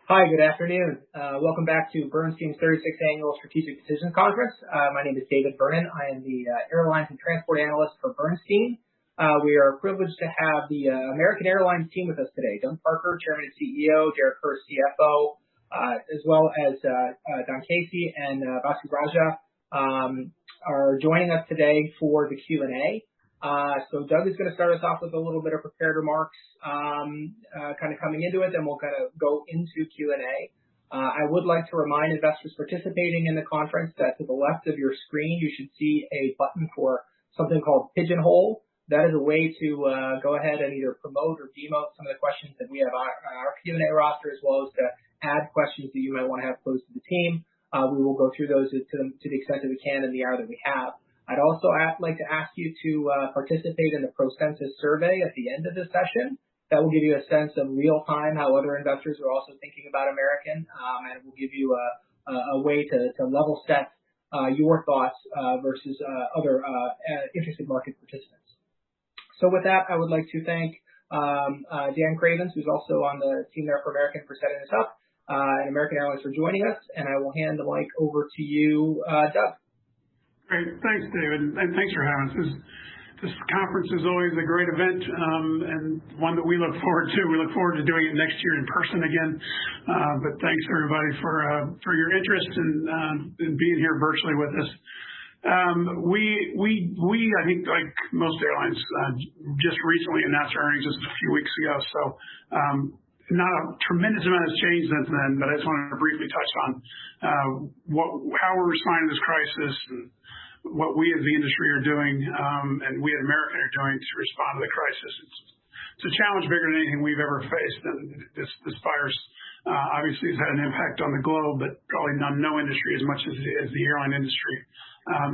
Hi, good afternoon. Welcome back to Bernstein's 36th Annual Strategic Decisions Conference. My name is David Vernon. I am the Airlines and Transport Analyst for Bernstein. We are privileged to have the American Airlines team with us today. Doug Parker, Chairman and CEO, Derek Hurst, CFO, as well as Don Casey and Vasu Raja are joining us today for the Q&A. So Doug is going to start us off with a little bit of prepared remarks, kind of coming into it, then we'll kind of go into Q&A. I would like to remind investors participating in the conference that to the left of your screen, you should see a button for something called Pigeonhole. That is a way to go ahead and either promote or demote some of the questions that we have on our Q&A roster, as well as to add questions that you might want to have posed to the team. We will go through those to the extent that we can in the hour that we have. I'd also like to ask you to participate in the ProCensus survey at the end of the session. That will give you a sense of real time how other investors are also thinking about American, and it will give you a way to level set your thoughts versus other interested market participants. So with that, I would like to thank Dan Cravens, who's also on the team there for American, for setting this up, and American Airlines for joining us. And I will hand the mic over to you, Doug. Great. Thanks, David, and thanks for having us. This conference is always a great event, and one that we look forward to. We look forward to doing it next year in person again. But thanks, everybody, for your interest in being here virtually with us. We I think, like most airlines, just recently announced our earnings just a few weeks ago. So not a tremendous amount has changed since then, but I just wanted to briefly touch on how we're responding to this crisis and what we as the industry are doing, and we at American are doing to respond to the crisis. It's a challenge bigger than anything we've ever faced, and this virus obviously has had an impact on the globe, but probably on no industry as much as the airline industry.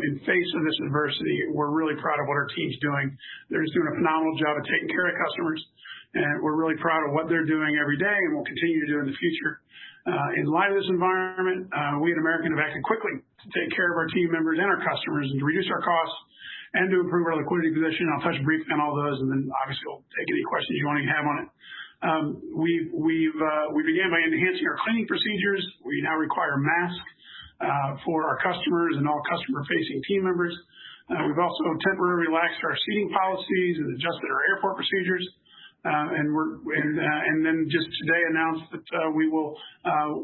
In face of this adversity, we're really proud of what our team's doing. They're just doing a phenomenal job of taking care of customers, and we're really proud of what they're doing every day and will continue to do in the future. In light of this environment, we at American have acted quickly to take care of our team members and our customers and to reduce our costs and to improve our liquidity position. I'll touch briefly on all those, and then obviously we'll take any questions you want to have on it. We began by enhancing our cleaning procedures. We now require masks for our customers and all customer-facing team members. We've also temporarily relaxed our seating policies and adjusted our airport procedures. And then just today announced that we will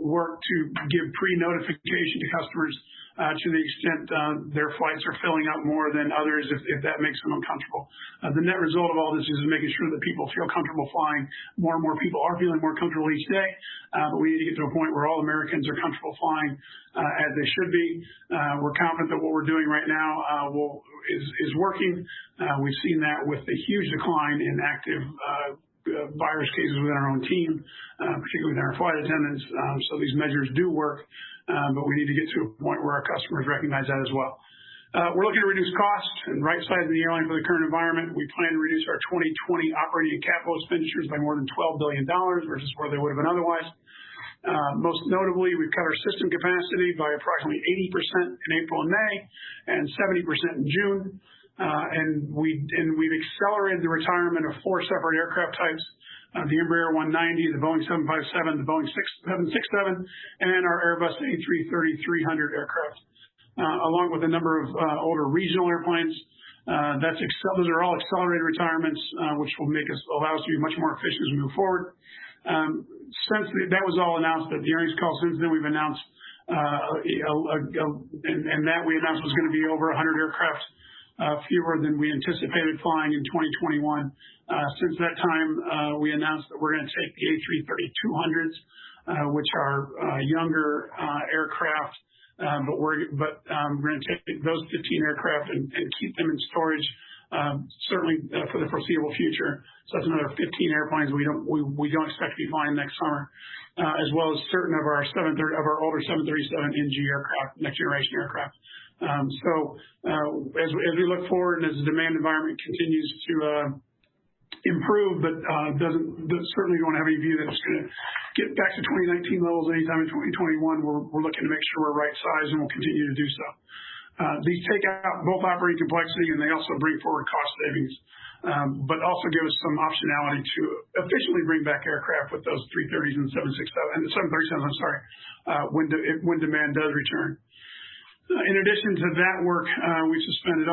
work to give pre-notification to customers to the extent their flights are filling up more than others, if that makes them uncomfortable. The net result of all this is making sure that people feel comfortable flying. More and more people are feeling more comfortable each day, but we need to get to a point where all Americans are comfortable flying as they should be. We're confident that what we're doing right now is working. We've seen that with the huge decline in active virus cases within our own team, particularly within our flight attendants. So these measures do work, but we need to get to a point where our customers recognize that as well. We're looking to reduce costs and right-size the airline for the current environment. We plan to reduce our 2020 operating and capital expenditures by more than $12 billion versus where they would have been otherwise. Most notably, we've cut our system capacity by approximately 80% in April and May and 70% in June. And we've accelerated the retirement of 4 separate aircraft types, the Embraer 190, the Boeing 757, the Boeing 767, and our Airbus A330-300 aircraft, along with a number of older regional airplanes. Those are all accelerated retirements, which will allow us to be much more efficient as we move forward. Since that was all announced at the earnings call, since then we've announced, and that we announced was going to be over 100 aircraft fewer than we anticipated flying in 2021. Since that time, we announced that we're going to take the A330-200s, which are younger aircraft, but we're going to take those 15 aircraft and keep them in storage, certainly for the foreseeable future. So that's another 15 airplanes we don't expect to be flying next summer, as well as certain of our older 737 NG aircraft, next generation aircraft. So as we look forward and as the demand environment continues to improve, but certainly don't have any view that it's going to get back to 2019 levels anytime in 2021. We're looking to make sure we're right sized, and we'll continue to do so. These take out both operating complexity and they also bring forward cost savings, but also give us some optionality to efficiently bring back aircraft with those 330s and 737s, when demand does return. In addition to that work, we've suspended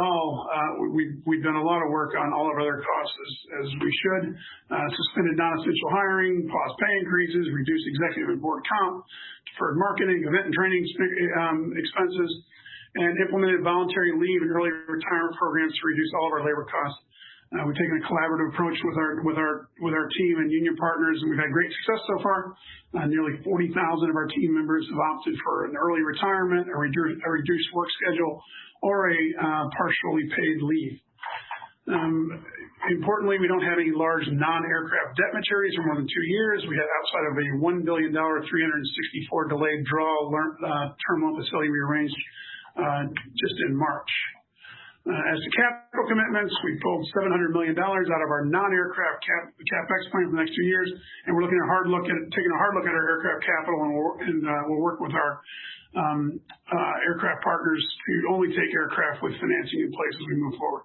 we've done a lot of work on all of our other costs as we should. Suspended non-essential hiring, paused pay increases, reduced executive and board comp, deferred marketing, event and training expenses, and implemented voluntary leave and early retirement programs to reduce all of our labor costs. We've taken a collaborative approach with our team and union partners, and we've had great success so far. Nearly 40,000 of our team members have opted for an early retirement, a reduced work schedule, or a partially paid leave. Importantly, we don't have any large non-aircraft debt maturities for more than 2 years. We had outside of a $1 billion, 364 delayed draw term loan facility we arranged just in March. As to capital commitments, we pulled $700 million out of our non-aircraft CapEx plan for the next 2 years, and we're taking a hard look at our aircraft capital, and we'll work with our aircraft partners to only take aircraft with financing in place as we move forward.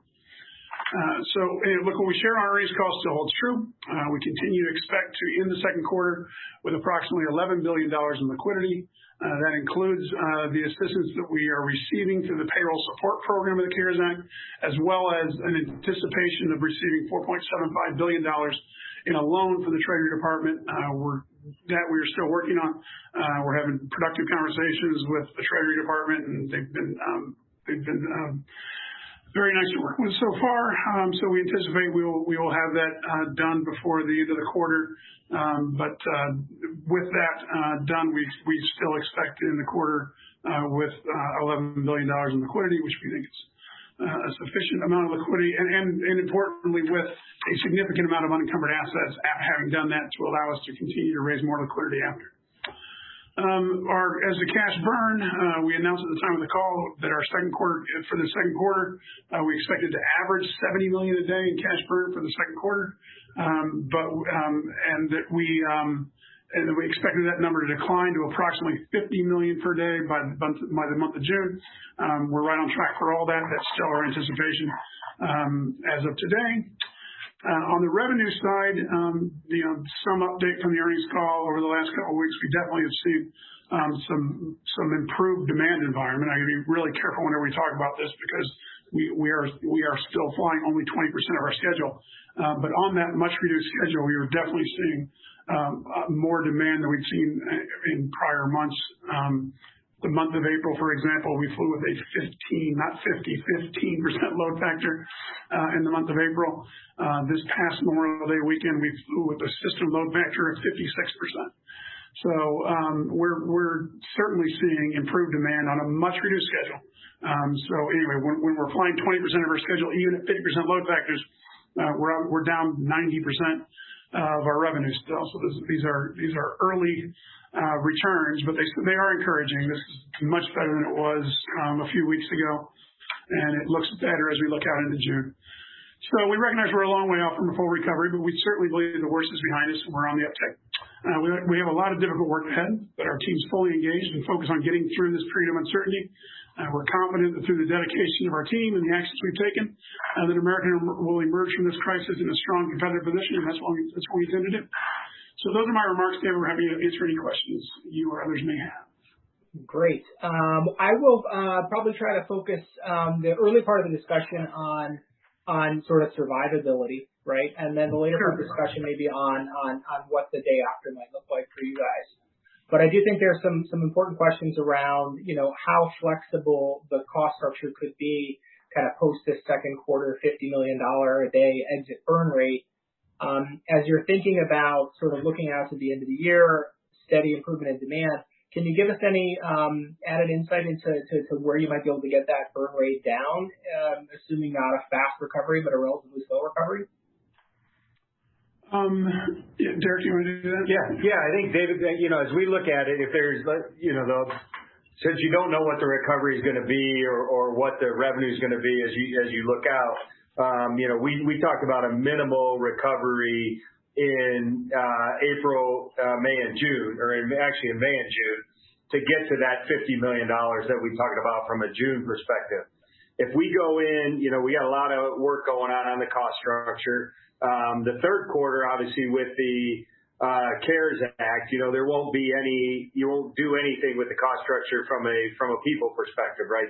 Look, what we shared on our earnings call still holds true. We continue to expect to end the second quarter with approximately $11 billion in liquidity. That includes the assistance that we are receiving through the Payroll Support Program of the CARES Act, as well as an anticipation of receiving $4.75 billion in a loan from the Treasury Department that we are still working on. We're having productive conversations with the Treasury Department, and they've been very nice to work with so far. So we anticipate we will have that done before the end of the quarter. But with that done, we still expect in the quarter with $11 billion in liquidity, which we think is a sufficient amount of liquidity, and importantly, with a significant amount of unencumbered assets, having done that to allow us to continue to raise more liquidity after. As the cash burn, we announced at the time of the call that for the second quarter, we expected to average $70 million a day in cash burn for the second quarter, and that we expected that number to decline to approximately $50 million per day by the month of June. We're right on track for all that. That's still our anticipation as of today. On the revenue side, some update from the earnings call over the last couple of weeks. We definitely have seen some improved demand environment. I got to be really careful whenever we talk about this because we are still flying only 20% of our schedule. But on that much reduced schedule, we are definitely seeing more demand than we've seen in prior months. The month of April, for example, we flew with a 15% load factor in the month of April. This past Memorial Day weekend, we flew with a system load factor of 56%. So we're certainly seeing improved demand on a much reduced schedule. So anyway, when we're flying 20% of our schedule, even at 50% load factors, we're down 90% of our revenue still. So these are early returns, but they are encouraging. This is much better than it was a few weeks ago, and it looks better as we look out into June. So we recognize we're a long way off from a full recovery, but we certainly believe the worst is behind us and we're on the uptick. We have a lot of difficult work ahead, but our team's fully engaged and focused on getting through this period of uncertainty. We're confident that through the dedication of our team and the actions we've taken, that American will emerge from this crisis in a strong competitive position, and that's what we intend to do. So those are my remarks, David. We're happy to answer any questions you or others may have. Great. I will probably try to focus the early part of the discussion on sort of survivability, right? And then the later part of the discussion maybe on what the day after might look like for you guys. But I do think there's some important questions around, how flexible the cost structure could be kind of post this second quarter $50 million a day exit burn rate. As you're thinking about sort of looking out to the end of the year, steady improvement in demand, can you give us any added insight into where you might be able to get that burn rate down, assuming not a fast recovery, but a relatively slow recovery? Derek, you want to do that? Yeah. I think, David, as we look at it, if there's, since you don't know what the recovery is going to be or what the revenue is going to be as you look out, we talked about a minimal recovery in April, May, and June, or actually in May and June. to get to that $50 million that we talked about from a June perspective. If we go in, we got a lot of work going on the cost structure. The third quarter, obviously, with the CARES Act, there won't be you won't do anything with the cost structure from a people perspective, right?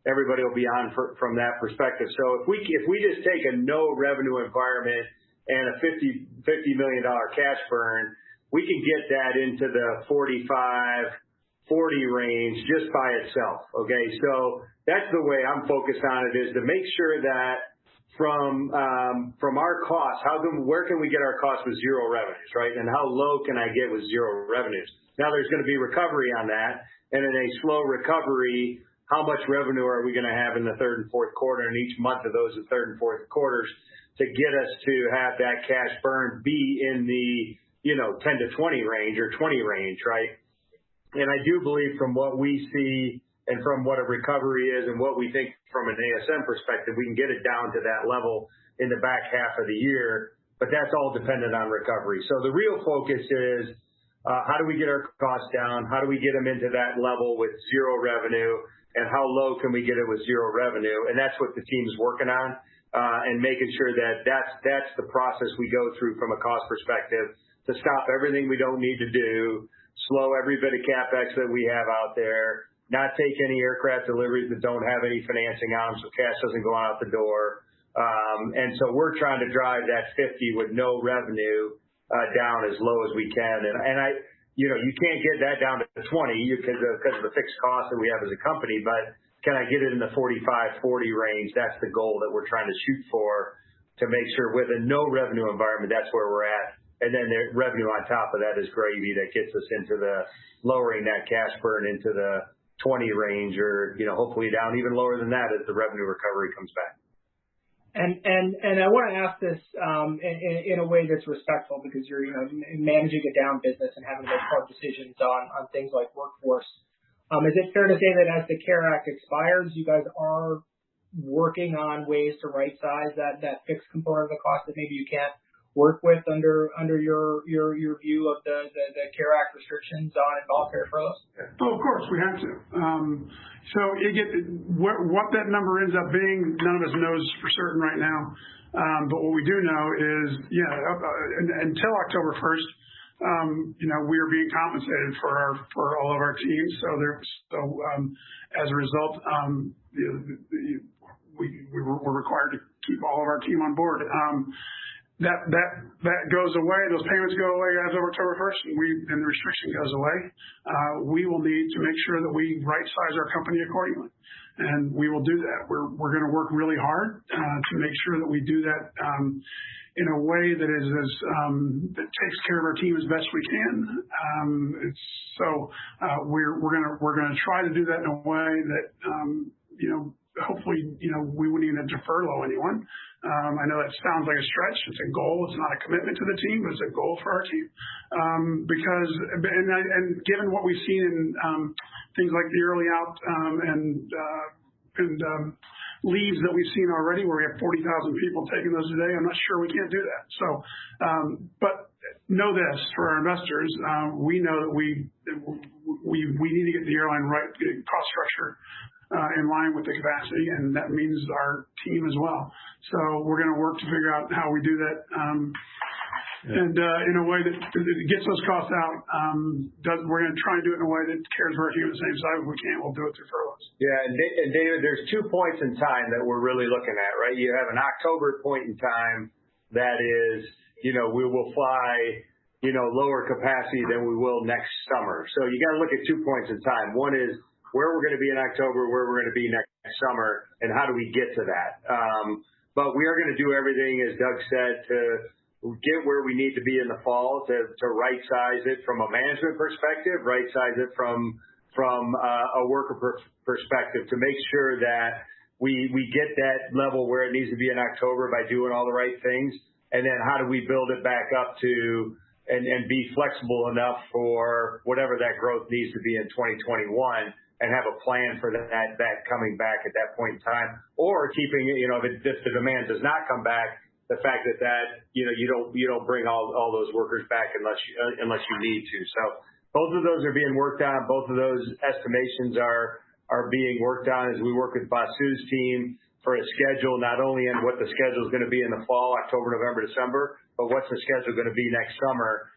Everybody will be on from that perspective. So if we just take a no revenue environment and a $50 million cash burn, we can get that into the 45-40 range just by itself. Okay, so that's the way I'm focused on it, is to make sure that from our costs, where can we get our costs with zero revenues, right? And how low can I get with zero revenues? Now there's going to be recovery on that, and in a slow recovery, how much revenue are we going to have in the third and fourth quarter, and each month of those third and fourth quarters to get us to have that cash burn be in the 10 to 20 range or 20 range, right? And I do believe from what we see and from what a recovery is and what we think from an ASM perspective, we can get it down to that level in the back half of the year, but that's all dependent on recovery. So the real focus is how do we get our costs down? How do we get them into that level with zero revenue? And how low can we get it with zero revenue? And that's what the team is working on, and making sure that that's the process we go through from a cost perspective to stop everything we don't need to do, slow every bit of CapEx that we have out there, not take any aircraft deliveries that don't have any financing on them so cash doesn't go out the door. And so we're trying to drive that 50 with no revenue down as low as we can. And you can't get that down to 20 because of the fixed costs that we have as a company, but can I get it in the 45-40 range? That's the goal that we're trying to shoot for, to make sure with a no revenue environment, that's where we're at. And then the revenue on top of that is gravy that gets us into the lowering that cash burn into the 20 range, or hopefully down even lower than that as the revenue recovery comes back. And I want to ask this in a way that's respectful, because you're managing a down business and having to make hard decisions on things like workforce. Is it fair to say that as the CARE Act expires, you guys are working on ways to right size that fixed component of the cost that maybe you can't work with under your view of the CARE Act restrictions on involuntary furloughs? Oh, of course, we have to. So what that number ends up being, none of us knows for certain right now. But what we do know is, until October 1st, we are being compensated for all of our teams. So as a result, we're required to keep all of our team on board. That goes away. Those payments go away as of October 1st, and the restriction goes away. We will need to make sure that we right size our company accordingly, and we will do that. We're going to work really hard to make sure that we do that in a way that is that takes care of our team as best we can. We're going to try to do that in a way that hopefully we wouldn't even have to furlough anyone. I know that sounds like a stretch. It's a goal. It's not a commitment to the team, but it's a goal for our team. Because given what we've seen in things like the early out and leaves that we've seen already, where we have 40,000 people taking those today, I'm not sure we can't do that. So, but know this for our investors, we know that we need to get the airline right, cost structure in line with the capacity, and that means our team as well. So we're going to work to figure out how we do that, and in a way that gets those costs out. We're going to try and do it in a way that cares for our team at the same time. If we can't, we'll do it through furloughs. Yeah, and David, there's 2 points in time that we're really looking at, right? You have an October point in time that is, we will fly, lower capacity than we will next summer. So you got to look at 2 points in time. One is where we're going to be in October, where we're going to be next summer, and how do we get to that? But we are going to do everything, as Doug said, to get where we need to be in the fall to right size it from a management perspective, right size it from a worker perspective, to make sure that we get that level where it needs to be in October by doing all the right things. And then how do we build it back up to and be flexible enough for whatever that growth needs to be in 2021, and have a plan for that coming back at that point in time, or keeping it, if the demand does not come back, the fact that you don't bring all those workers back unless you need to. So both of those are being worked on. Both of those estimations are being worked on as we work with Basu's team for a schedule, not only on what the schedule is going to be in the fall, October, November, December, but what's the schedule going to be next summer.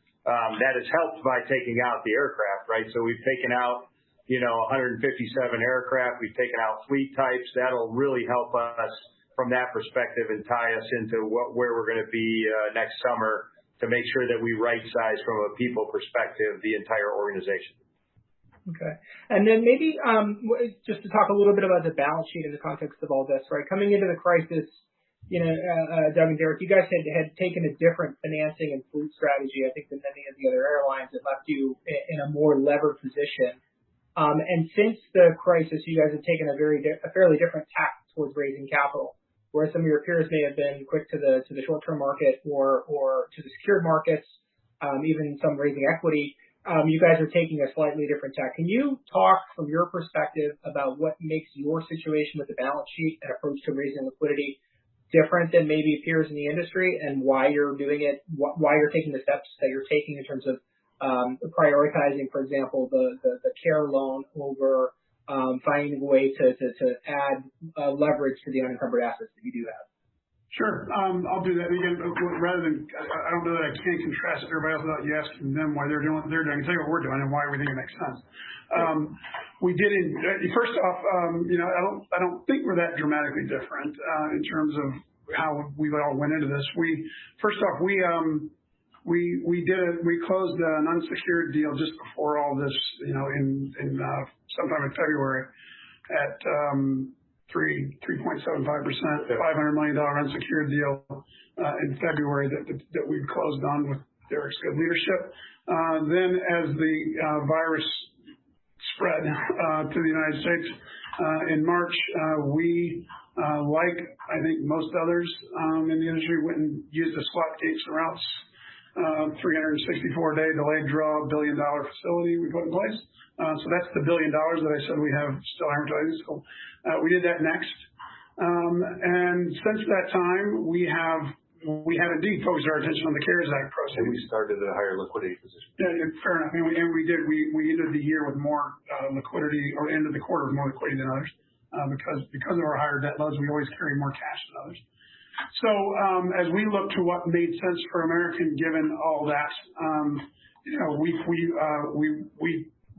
That is helped by taking out the aircraft, right? So we've taken out, 157 aircraft. We've taken out fleet types. That'll really help us from that perspective and tie us into where we're going to be next summer to make sure that we right size from a people perspective the entire organization. Okay. And then maybe just to talk a little bit about the balance sheet in the context of all this, right? Coming into the crisis, Doug and Derek, you guys had taken a different financing and fleet strategy, I think, than many of the other airlines that left you in a more levered position. And since the crisis, you guys have taken a fairly different tack towards raising capital, whereas some of your peers may have been quick to the short-term market or to the secured markets, even some raising equity. You guys are taking a slightly different tack. Can you talk from your perspective about what makes your situation with the balance sheet and approach to raising liquidity different than maybe peers in the industry, and why you're doing it, why you're taking the steps that you're taking in terms of prioritizing, for example, the care loan over finding a way to add leverage to the unencumbered assets that you do have? Sure. I'll do that. Again, rather than, I don't know that I can contrast everybody else without you asking them why they're doing what they're doing. I'll tell you what we're doing and why we think it makes sense. We did first off, I don't think we're that dramatically different in terms of how we all went into this. We closed an unsecured deal just before all this, in sometime in February at 3.75%, $500 million unsecured deal in February that we closed on with Derek's good leadership. Then as the virus spread to the United States in March, we, like I think most others in the industry, went and used the slot gates and routes 364-day delayed draw $1 billion facility we put in place. So that's the $1 billion that I said we have still amortizing. So we did that next. And since that time, we have indeed focused our attention on the CARES Act proceeds. And we started at a higher liquidity position. Yeah, fair enough. And we did. We ended the year with more liquidity, or ended the quarter with more liquidity than others, because of our higher debt loads. We always carry more cash than others. So as we look to what made sense for American, given all that, we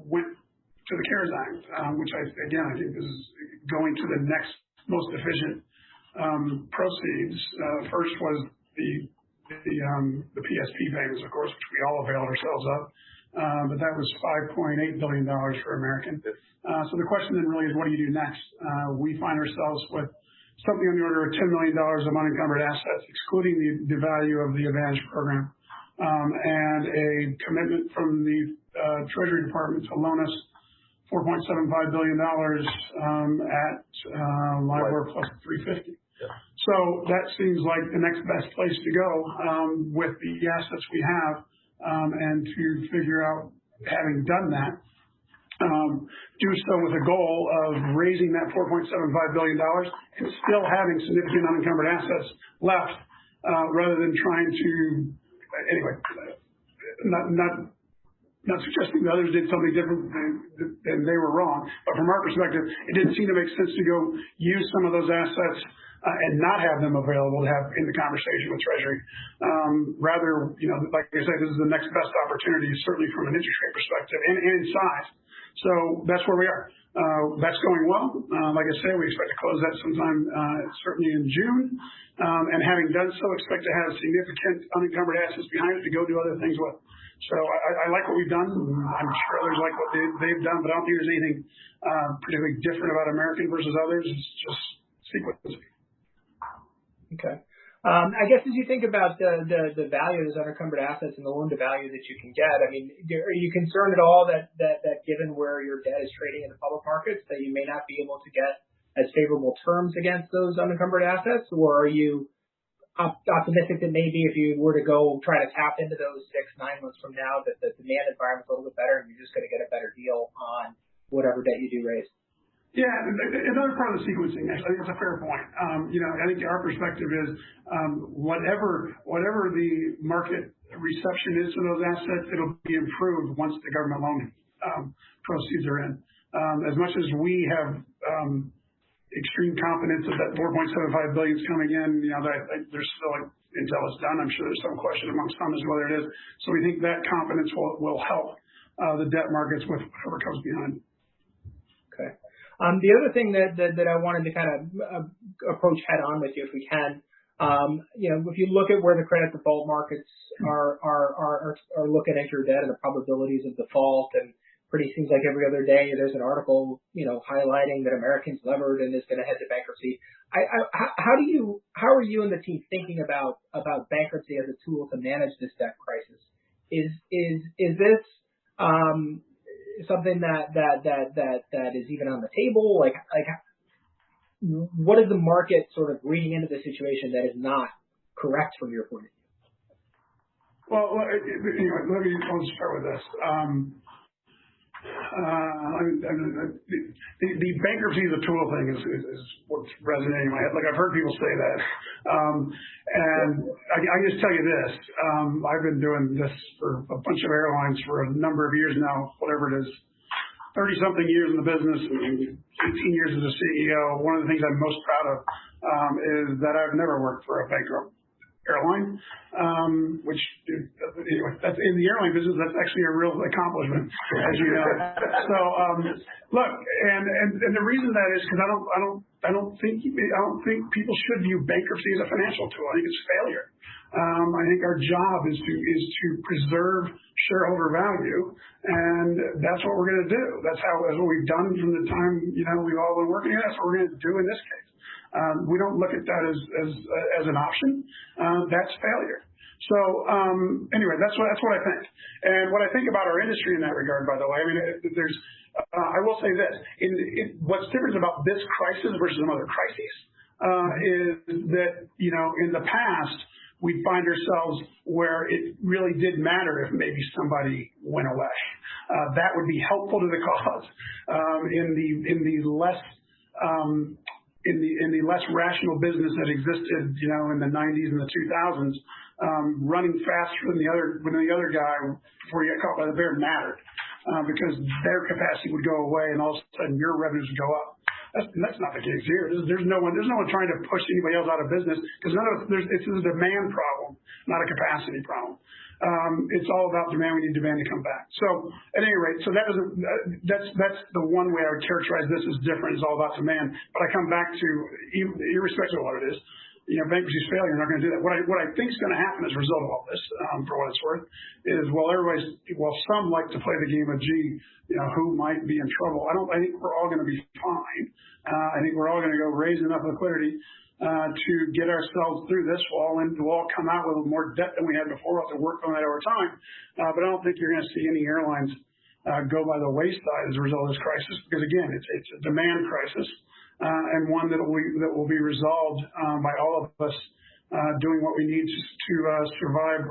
went to the CARES Act, which I think is going to the next most efficient proceeds. First was the PSP payments, of course, which we all availed ourselves of, but that was $5.8 billion for American. So the question then really is, what do you do next? We find ourselves with something on the order of $10 million of unencumbered assets, excluding the value of the Advantage program, and a commitment from the Treasury Department to loan us $4.75 billion at LIBOR plus 350. Yeah. So that seems like the next best place to go with the assets we have, and to figure out, having done that, do so with a goal of raising that $4.75 billion and still having significant unencumbered assets left, rather than trying to, anyway, not suggesting that others did something different than they were wrong, but from our perspective, it didn't seem to make sense to go use some of those assets and not have them available to have in the conversation with Treasury. Rather, like I say, this is the next best opportunity, certainly from an interest rate perspective and in size. So that's where we are. That's going well. Like I say, we expect to close that sometime, certainly in June. And having done so, expect to have significant unencumbered assets behind it to go do other things with. So I like what we've done. I'm sure others like what they've done, but I don't think there's anything particularly different about American versus others. It's just sequencing. Okay. I guess as you think about the value of those unencumbered assets and the loan to value that you can get, I mean, are you concerned at all that given where your debt is trading in the public markets, that you may not be able to get as favorable terms against those unencumbered assets? Or are you optimistic that maybe if you were to go try to tap into those 6-9 months from now, that the demand environment's a little bit better and you're just going to get a better deal on whatever debt you do raise? Yeah, another part of the sequencing. I think that's a fair point. I think our perspective is whatever the market reception is to those assets, it'll be improved once the government loan proceeds are in. As much as we have extreme confidence that 4.75 billion is coming in, there's still until it's done. I'm sure there's some question among some as to whether it is. So we think that confidence will help the debt markets with whatever comes behind. Okay. The other thing that I wanted to kind of approach head on with you, if we can, if you look at where the credit default markets are looking at your debt and the probabilities of default, and pretty seems like every other day there's an article, highlighting that Americans levered and is going to head to bankruptcy. How are you and the team thinking about bankruptcy as a tool to manage this debt crisis? Is this something that is even on the table? Like what is the market sort of reading into the situation that is not correct from your point of view? Well, anyway, I'll just start with this. The bankruptcy as a tool thing is what's resonating in my head. Like, I've heard people say that. And I can just tell you this. I've been doing this for a bunch of airlines for a number of years now, whatever it is, 30-something years in the business, and 18 years as a CEO. One of the things I'm most proud of is that I've never worked for a bankrupt airline, which anyway, that's in the airline business. That's actually a real accomplishment, as you know. So look, and the reason that is because I don't think people should view bankruptcy as a financial tool. I think it's failure. I think our job is to preserve shareholder value, and that's what we're going to do. That's what we've done from the time we've all been working. That's what we're going to do in this case. We don't look at that as an option. That's failure. So anyway, that's what I think. And what I think about our industry in that regard, by the way, I mean, I will say this: what's different about this crisis versus some other crises is that in the past we find ourselves where it really did matter if maybe somebody went away. That would be helpful to the cause. In the less rational business that existed, in the 90s and the 2000s, running faster than the other guy before you got caught by the bear mattered, because their capacity would go away and all of a sudden your revenues would go up. That's not the case here. There's no one trying to push anybody else out of business, because it's a demand problem, not a capacity problem. It's all about demand. We need demand to come back. So at any rate, that's the one way I would characterize this as different. Is all about demand. But I come back to, irrespective of what it is, bankruptcy is failure. You're not going to do that. What I think is going to happen as a result of all this, for what it's worth, is while some like to play the game of who might be in trouble, I think we're all going to be fine. I think we're all going to go raise enough liquidity to get ourselves through this wall, and we'll all come out with more debt than we had before. We'll have to work on that over time. But I don't think you're going to see any airlines go by the wayside as a result of this crisis, because again, it's a demand crisis, and one that will be resolved by all of us doing what we need to survive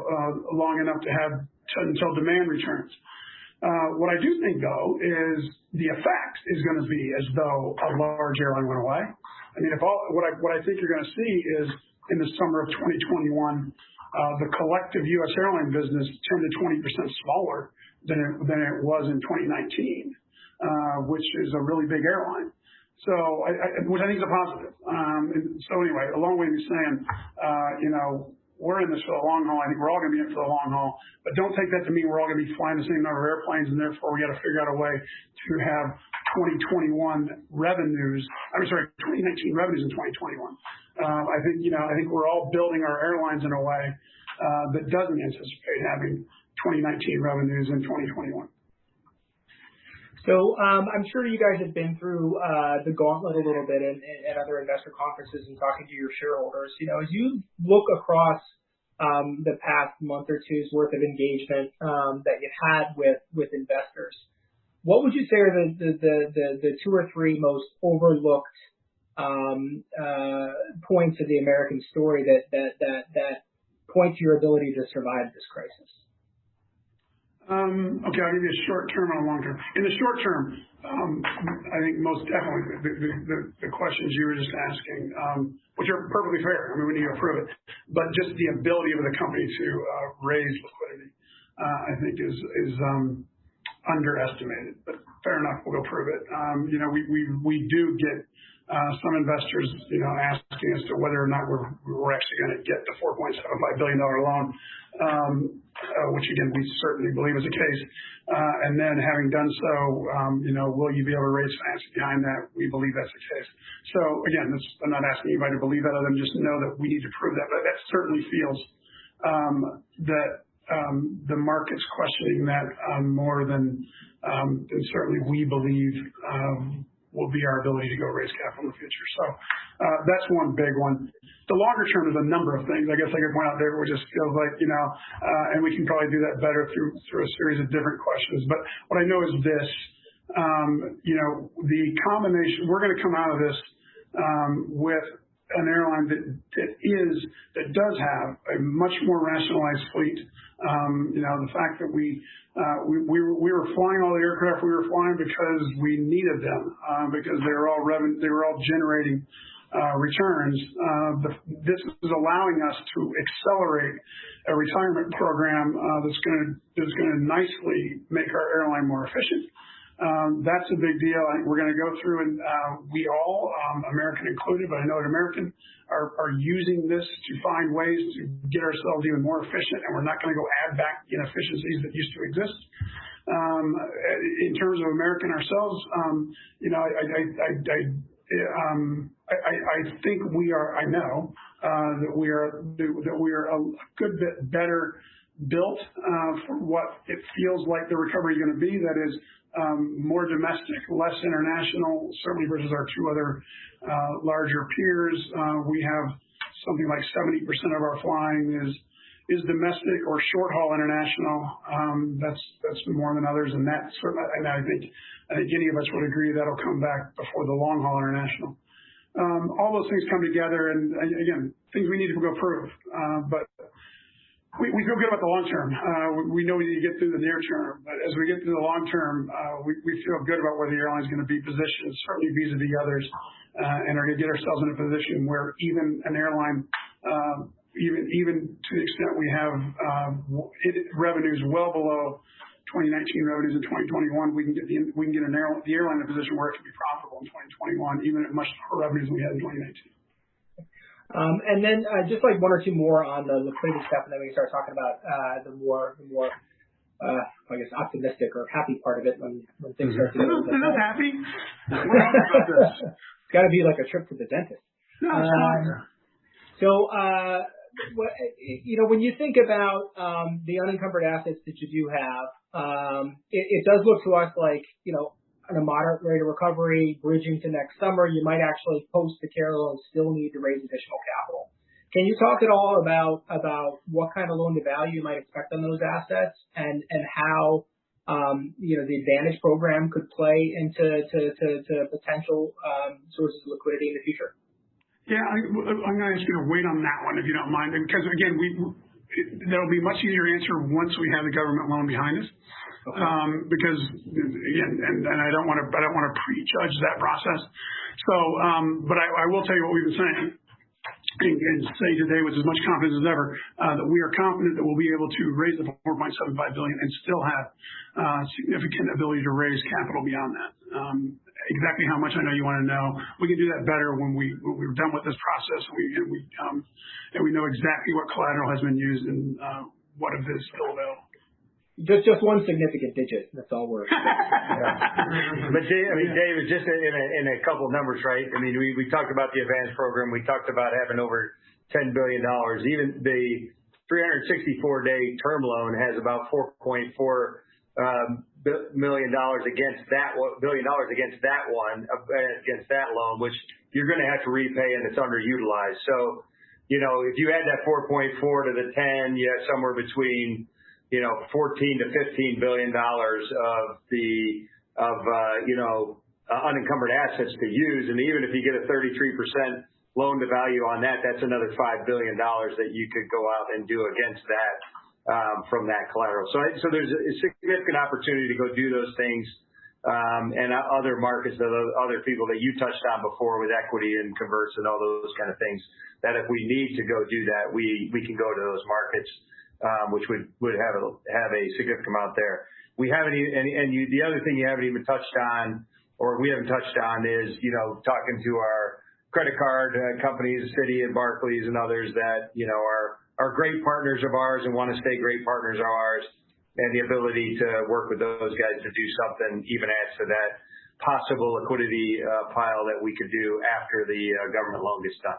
long enough to have until demand returns. What I do think, though, is the effect is going to be as though a large airline went away. I mean, what I think you're going to see is in the summer of 2021, the collective U.S. airline business 10 to 20% smaller than it was in 2019, which is a really big airline. So, which I think is a positive. So anyway, a long way of saying, we're in this for the long haul. I think we're all going to be in for the long haul. But don't take that to mean we're all going to be flying the same number of airplanes, and therefore we got to figure out a way to have 2019 revenues in 2021. I think we're all building our airlines in a way that doesn't anticipate having 2019 revenues in 2021. So I'm sure you guys have been through the gauntlet a little bit at other investor conferences and talking to your shareholders. As you look across the past month or two's worth of engagement that you've had with investors, what would you say are the two or three most overlooked points of the American story that point to your ability to survive this crisis? Okay, I'll give you a short term and a long term. In the short term, I think most definitely the questions you were just asking, which are perfectly fair. I mean, we need to approve it, but just the ability of the company to raise liquidity, I think is underestimated. But fair enough, we'll go prove it. We do get some investors, asking as to whether or not we're actually going to get the $4.75 billion loan. Which again, we certainly believe is the case. And then having done so, will you be able to raise financing behind that? We believe that's the case. So again, I'm not asking anybody to believe that other than just know that we need to prove that. But that certainly feels that the market's questioning that more than certainly we believe will be our ability to go raise capital in the future. So that's one big one. The longer term is a number of things. I guess I could point out there which just feels like, and we can probably do that better through a series of different questions. But what I know is this, the combination, we're going to come out of this with an airline that does have a much more rationalized fleet. The fact that we were flying all the aircraft we were flying because we needed them, because they were all generating returns. This is allowing us to accelerate a retirement program that's going to nicely make our airline more efficient. That's a big deal. I think we're going to go through, and we all, American included, but I know at American, are using this to find ways to get ourselves even more efficient, and we're not going to go add back inefficiencies that used to exist. In terms of American ourselves, I think we are. I know that we are a good bit better built for what it feels like the recovery is going to be. That is more domestic, less international, certainly versus our two other larger peers. We have something like 70% of our flying is domestic or short haul international. That's more than others, and that certainly, and I think any of us would agree that'll come back before the long haul international. All those things come together, and again, things we need to go prove. But we feel good about the long term. We know we need to get through the near term, but as we get through the long term, we feel good about where the airline is going to be positioned, certainly vis-a-vis others, and are going to get ourselves in a position where even an airline, even to the extent we have revenues well below 2019 revenues in 2021, we can get the airline in a position where it can be profitable in 2021, even at much lower revenues than we had in 2019. And then just like one or two more on the liquidity stuff, and then we can start talking about the more I guess optimistic or happy part of it when things start to go. They're not happy. We're happy about this. It's got to be like a trip to the dentist. No, it's not. So when you think about the unencumbered assets that you do have, it does look to us like, on a moderate rate of recovery, bridging to next summer, you might actually post the carry and still need to raise additional capital. Can you talk at all about what kind of loan to value you might expect on those assets and how the Advantage program could play into potential sources of liquidity in the future? Yeah, I'm going to ask you to wait on that one if you don't mind, because again, that'll be much easier to answer once we have the government loan behind us. Okay. Because again, and I don't want to prejudge that process. So, but I will tell you what we've been saying, and say today with as much confidence as ever, that we are confident that we'll be able to raise the $4.75 billion and still have significant ability to raise capital beyond that. Exactly how much I know you want to know. We can do that better when we're done with this process, and we know exactly what collateral has been used and what of it is still available. Just one significant digit. That's all we're. Yeah. But Dave, just in a couple of numbers, right? I mean, we talked about the advance program. We talked about having over $10 billion. Even the 364-day term loan has about $4.4 million against that against that loan, which you're going to have to repay, and it's underutilized. So, if you add that 4.4 to the 10, you have somewhere between $14 to $15 billion of unencumbered assets to use, and even if you get a 33% loan to value on that, that's another $5 billion that you could go out and do against that. from that collateral. So there's a significant opportunity to go do those things, and other markets, other people that you touched on before with equity and converts and all those kind of things, that if we need to go do that, we can go to those markets, which would have a significant amount there. We haven't even, the other thing you haven't even touched on, or we haven't touched on, is, talking to our credit card companies, Citi and Barclays and others that, are great partners of ours and want to stay great partners of ours, and the ability to work with those guys to do something even adds to that possible liquidity pile that we could do after the government loan gets done.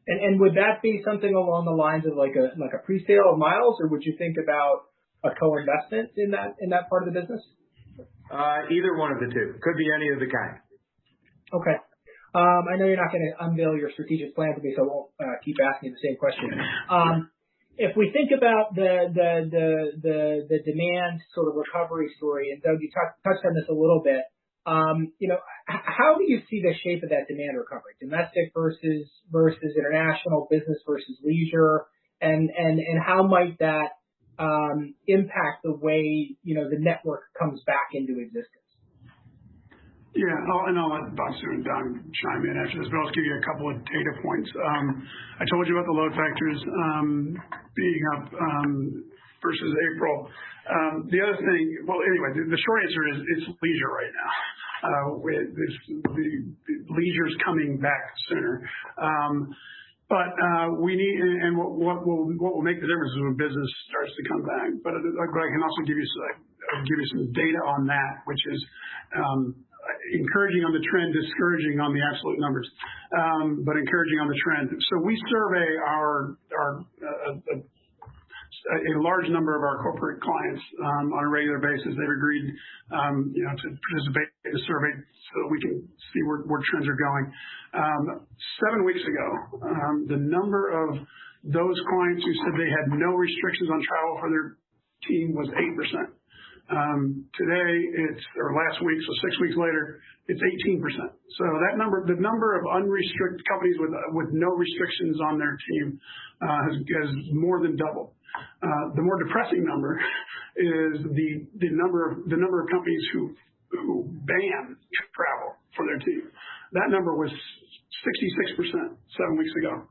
And would that be something along the lines of like a pre-sale of miles, or would you think about a co-investment in that part of the business? Either one of the two. Could be any of the kind. Okay. I know you're not going to unveil your strategic plan to me, so I won't keep asking the same question. If we think about the demand sort of recovery story, and Doug, you touched on this a little bit, how do you see the shape of that demand recovery? Domestic versus international, business versus leisure, and how might that impact the way the network comes back into existence? Yeah, I'll let Vasu and Don chime in after this, but I'll give you a couple of data points. I told you about the load factors being up versus April. The other thing, well, anyway, the short answer is it's leisure right now. The leisure's coming back sooner. But we need, and what will make the difference is when business starts to come back. But I can also give you some data on that, which is encouraging on the trend, discouraging on the absolute numbers, but encouraging on the trend. So we survey a large number of our corporate clients on a regular basis. They've agreed, to participate in the survey so that we can see where trends are going. 7 weeks ago, the number of those clients who said they had no restrictions on travel for their team was 8%. Today, last week, so 6 weeks later, it's 18%. So that number, the number of unrestricted companies with no restrictions on their team has more than doubled. The more depressing number is the number of companies who ban travel for their team. That number was 66% 7 weeks ago,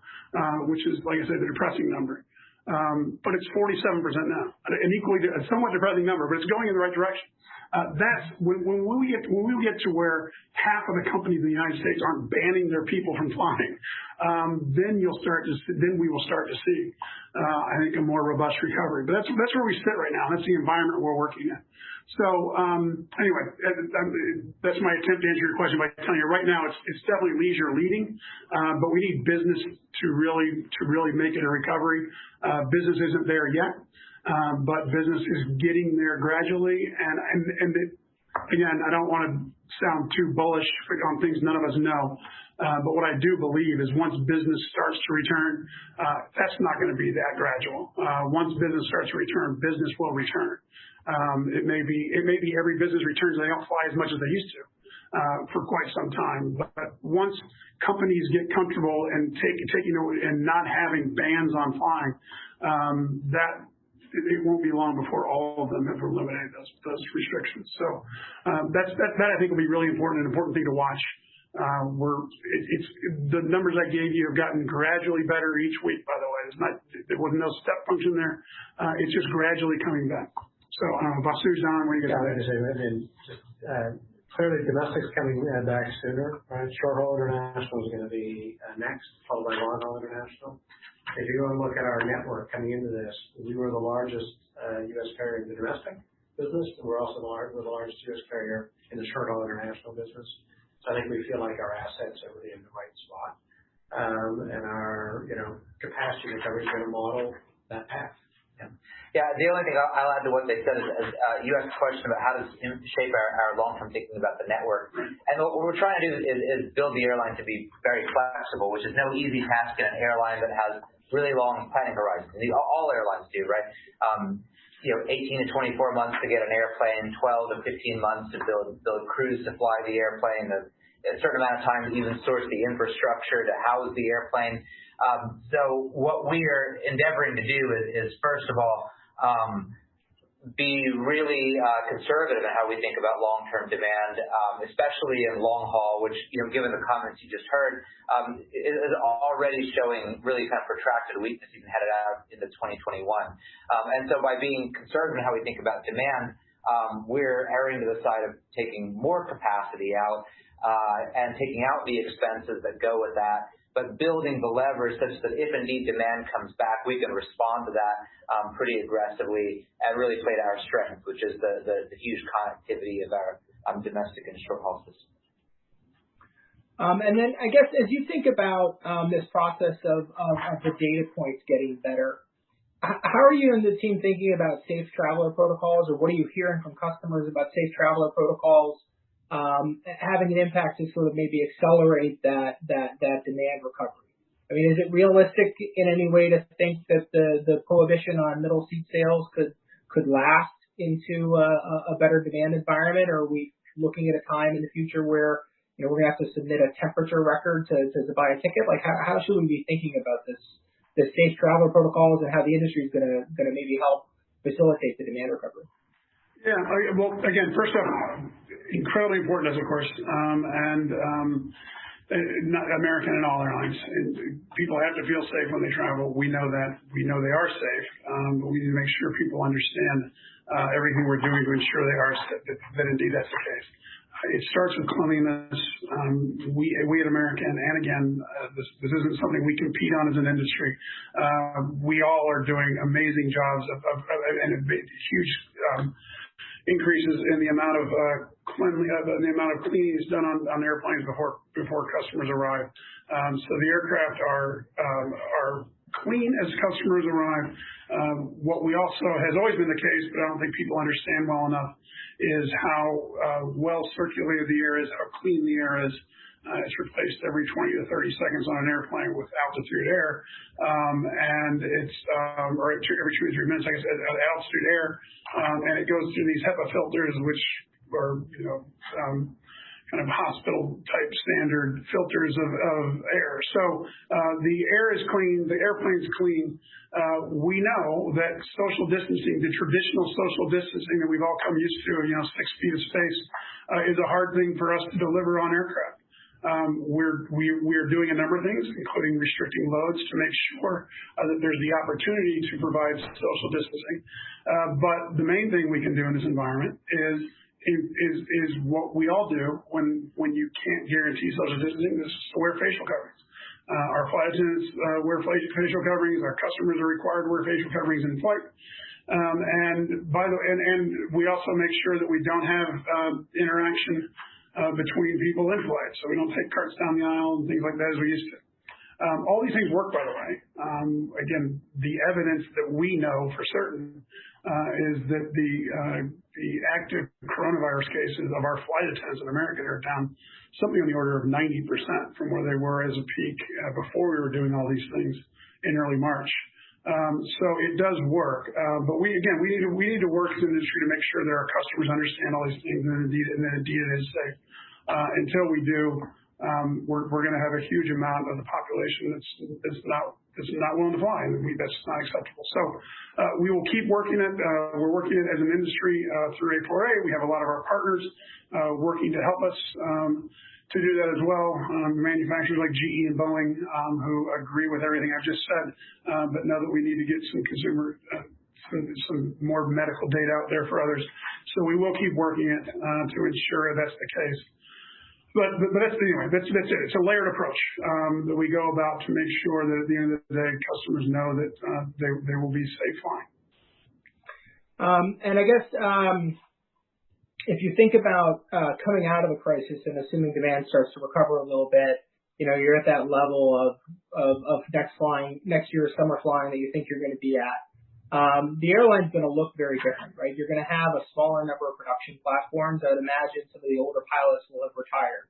which is, like I said, the depressing number. But it's 47% now, an equally a somewhat depressing number, but it's going in the right direction. That's when we get to where half of the companies in the United States aren't banning their people from flying, then we will start to see, I think, a more robust recovery. But that's where we sit right now. That's the environment we're working in. So anyway, that's my attempt to answer your question by telling you right now it's definitely leisure leading, but we need business to really make it a recovery. Business isn't there yet, but business is getting there gradually. And again, I don't want to sound too bullish on things none of us know, but what I do believe is once business starts to return, that's not going to be that gradual. Once business starts to return, business will return. It may be every business returns, they don't fly as much as they used to for quite some time. But once companies get comfortable and taking and not having bans on flying, that it won't be long before all of them have eliminated those restrictions. So that I think will be really important, an important thing to watch. The numbers I gave you have gotten gradually better each week. By the way, there was no step function there. It's just gradually coming back. So, Vasu, Don, what are you going to say? Clearly, domestic's coming back sooner. Right? Short-haul international is going to be next, followed by long-haul international. If you go and look at our network coming into this, we were the largest U.S. carrier in the domestic business, and we're also the largest U.S. carrier in the short-haul international business. So I think we feel like our assets are really in the right spot, and our capacity recovery is going to model that path. Yeah, the only thing I'll add to what they said is you asked a question about how does it shape our long-term thinking about the network. And what we're trying to do is build the airline to be very flexible, which is no easy task in an airline that has really long planning horizons. All airlines do, right? 18 to 24 months to get an airplane, 12 to 15 months to build crews to fly the airplane, a certain amount of time to even source the infrastructure to house the airplane. So what we are endeavoring to do is first of all, be really conservative in how we think about long-term demand, especially in long haul, which, given the comments you just heard, is already showing really kind of protracted weakness even headed out into 2021. And so by being conservative in how we think about demand, we're erring to the side of taking more capacity out and taking out the expenses that go with that, but building the levers such that if indeed demand comes back, we can respond to that pretty aggressively and really play to our strength, which is the huge connectivity of our domestic and short-haul system. And then I guess as you think about this process of the data points getting better, how are you and the team thinking about safe traveler protocols, or what are you hearing from customers about safe traveler protocols having an impact to sort of maybe accelerate that demand recovery? I mean, is it realistic in any way to think that the prohibition on middle seat sales could last into a better demand environment, or are we looking at a time in the future where we're going to have to submit a temperature record to buy a ticket? Like, how should we be thinking about the safe travel protocols and how the industry is going to maybe help facilitate the demand recovery? Yeah. Well, again, first off, incredibly important, of course, and not American and all airlines. People have to feel safe when they travel. We know that. We know they are safe, but we need to make sure people understand everything we're doing to ensure they are safe, that indeed that's the case. It starts with cleanliness. We at American, and again, this isn't something we compete on as an industry. We all are doing amazing jobs and huge increases in the amount of cleaning is done on airplanes before customers arrive. So the aircraft are clean as customers arrive. What we also has always been the case, but I don't think people understand well enough, is how well circulated the air is, how clean the air is. It's replaced every 20 to 30 seconds on an airplane with altitude air, and it's or every 2 to 3 minutes, I guess, at altitude air, and it goes through these HEPA filters, which are kind of hospital type standard filters of air. So the air is clean, the airplane's clean. We know that social distancing, the traditional social distancing that we've all come used to, 6 feet of space, is a hard thing for us to deliver on aircraft. We are doing a number of things, including restricting loads to make sure that there's the opportunity to provide social distancing. But the main thing we can do in this environment is what we all do when you can't guarantee social distancing, is to wear facial coverings. Our flight attendants wear facial coverings. Our customers are required to wear facial coverings in flight. And we also make sure that we don't have interaction between people in flight, so we don't take carts down the aisle and things like that as we used to. All these things work, by the way. Again, the evidence that we know for certain is that the active coronavirus cases of our flight attendants in America are down something on the order of 90% from where they were as a peak before we were doing all these things in early March. So it does work, but we need to work as an industry to make sure that our customers understand all these things, and indeed it is safe. Until we do, we're going to have a huge amount of the population that's not willing to fly, and that's not acceptable. So we will keep working it. We're working it as an industry through A4A. We have a lot of our partners working to help us to do that as well. Manufacturers like GE and Boeing who agree with everything I've just said, but know that we need to get some more medical data out there for others. So we will keep working it to ensure that's the case. But that's it. It's a layered approach that we go about to make sure that at the end of the day, customers know that they will be safe flying. And I guess if you think about coming out of a crisis and assuming demand starts to recover a little bit, you're at that level of next year's summer flying that you think you're going to be at. The airline's going to look very different, right? You're going to have a smaller number of production platforms. I would imagine some of the older pilots will have retired.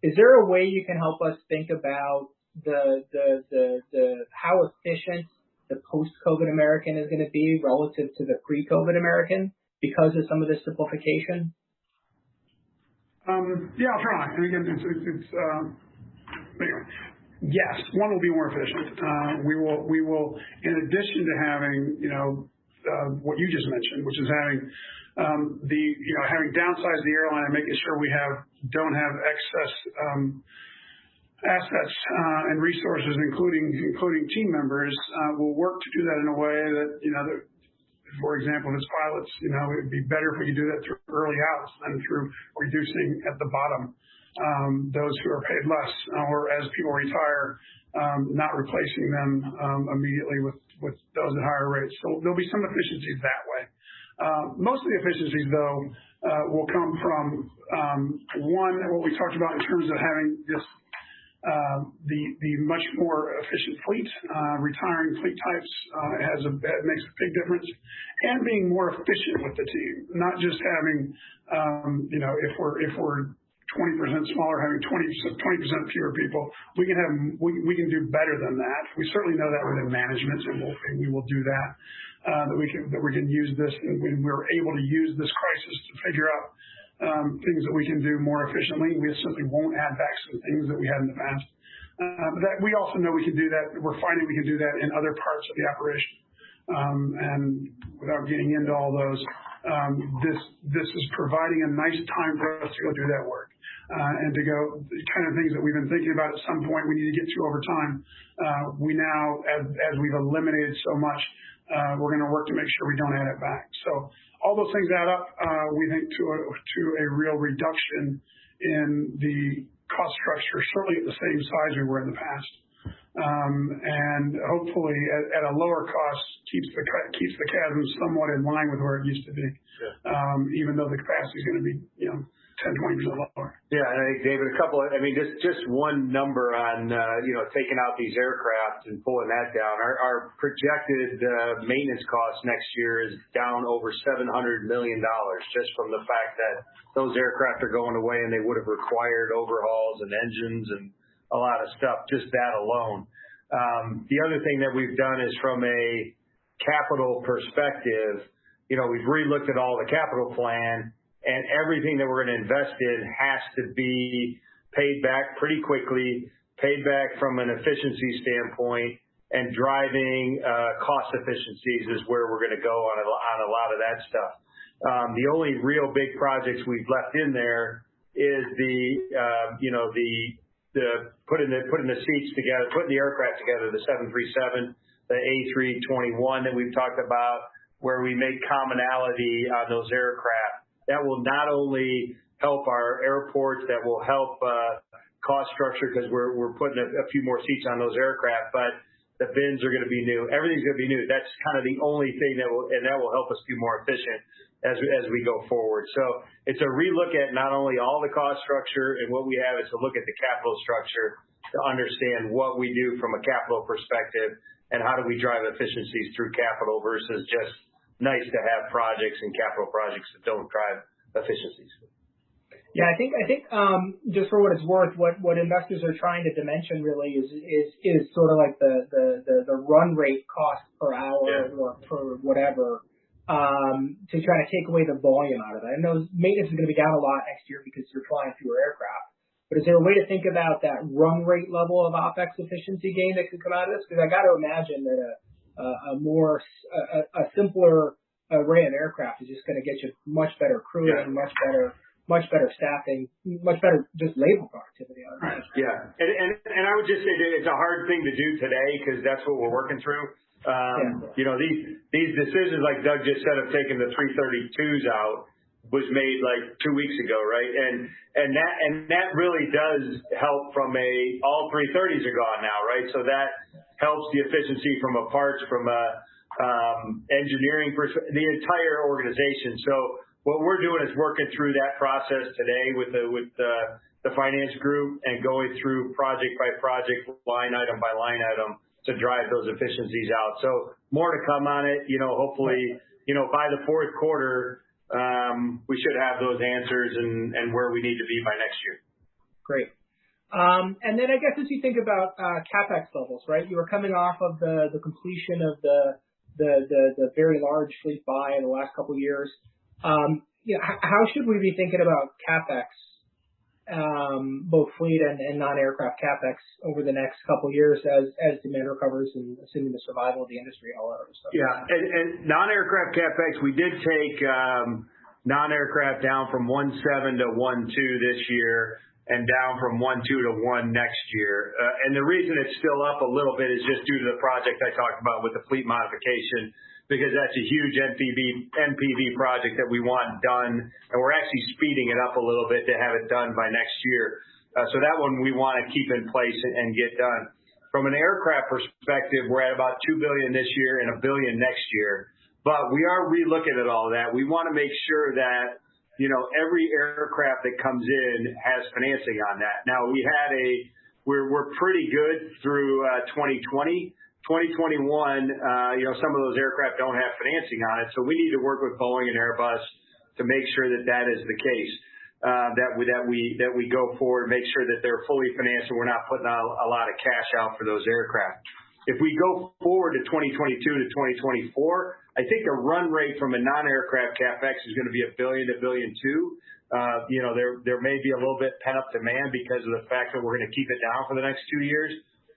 Is there a way you can help us think about the how efficient the post-COVID American is going to be relative to the pre-COVID American because of some of this simplification? Yeah, I'll try. And again, yes, one will be more efficient. We will, in addition to having what you just mentioned, which is having downsized the airline and making sure we don't have excess assets and resources, including team members. We'll work to do that in a way that, for example, as pilots, it would be better if we could do that through early outs than through reducing at the bottom those who are paid less, or as people retire, not replacing them immediately with those at higher rates. So there'll be some efficiencies that way. Most of the efficiencies, though, will come from one, what we talked about in terms of having this the much more efficient fleet, retiring fleet types makes a big difference, and being more efficient with the team, not just having if we're 20% smaller, having 20% fewer people. We can do better than that. We certainly know that within management, and we will do that. That we can use this, and we're able to use this crisis to figure out things that we can do more efficiently. We simply won't add back some things that we had in the past. That we also know we can do that. We're finding we can do that in other parts of the operation. And without getting into all those, this is providing a nice time for us to go do that work. And to go the kind of things that we've been thinking about at some point we need to get to over time. We now, as we've eliminated so much, we're going to work to make sure we don't add it back. So all those things add up, we think, to a real reduction in the cost structure, certainly at the same size we were in the past. And hopefully at a lower cost keeps the CASM somewhat in line with where it used to be, even though the capacity is going to be 10-20% lower. Yeah, and I think, David, just one number on taking out these aircraft and pulling that down. Our projected maintenance costs next year is down over $700 million, just from the fact that those aircraft are going away and they would have required overhauls and engines and a lot of stuff, just that alone. The other thing that we've done is, from a capital perspective, we've re-looked at all the capital plan, and everything that we're going to invest in has to be paid back pretty quickly, paid back from an efficiency standpoint, and driving cost efficiencies is where we're going to go on a lot of that stuff. The only real big projects we've left in there is putting the seats together, putting the aircraft together, the 737, the A321 that we've talked about, where we make commonality on those aircraft. That will not only help our airports, that will help cost structure, because we're putting a few more seats on those aircraft, but the bins are going to be new. Everything's going to be new. That's kind of the only thing that will help us be more efficient as we go forward. So it's a relook at not only all the cost structure and what we have, it's a look at the capital structure to understand what we do from a capital perspective and how do we drive efficiencies through capital versus just nice to have projects and capital projects that don't drive efficiencies. Yeah, I think just for what it's worth, what investors are trying to dimension really is sort of like the run rate cost per hour or per whatever, to try to take away the volume out of it. I know maintenance is going to be down a lot next year because you're flying fewer aircraft. But is there a way to think about that run rate level of OpEx efficiency gain that could come out of this? Because I got to imagine that a simpler array of aircraft is just going to get you much better crewing, much better staffing, much better just labor productivity. Yeah, and I would just say that it's a hard thing to do today because that's what we're working through. These decisions, like Doug just said, of taking the 332s out was made like 2 weeks ago, right? And that really does help from all 330s are gone now, right? So that helps the efficiency from a parts, from a engineering perspective, the entire organization. So what we're doing is working through that process today with the finance group and going through project by project, line item by line item to drive those efficiencies out. So more to come on it. Hopefully, by the fourth quarter, we should have those answers and where we need to be by next year. Great. And then I guess as you think about CapEx levels, right? You were coming off of the completion of the very large fleet buy in the last couple of years. How should we be thinking about CapEx both fleet and non-aircraft CapEx over the next couple of years as demand recovers and assuming the survival of the industry and all that other stuff? Yeah, and non-aircraft CapEx, we did take non-aircraft down from 1.7 to 1.2 this year and down from 1.2 to 1 next year. And the reason it's still up a little bit is just due to the project I talked about with the fleet modification, because that's a huge NPV project that we want done, and we're actually speeding it up a little bit to have it done by next year. So that one we want to keep in place and get done. From an aircraft perspective, we're at about $2 billion this year and $1 billion next year. But we are relooking at all of that. We want to make sure that every aircraft that comes in has financing on that. Now we're pretty good through 2020. 2021, some of those aircraft don't have financing on it, so we need to work with Boeing and Airbus to make sure that is the case. That we go forward, make sure that they're fully financed and we're not putting a lot of cash out for those aircraft. If we go forward to 2022 to 2024, I think a run rate from a non-aircraft CapEx is going to be $1 billion to $1.2 billion. There may be a little bit pent-up demand because of the fact that we're going to keep it down for the next 2 years.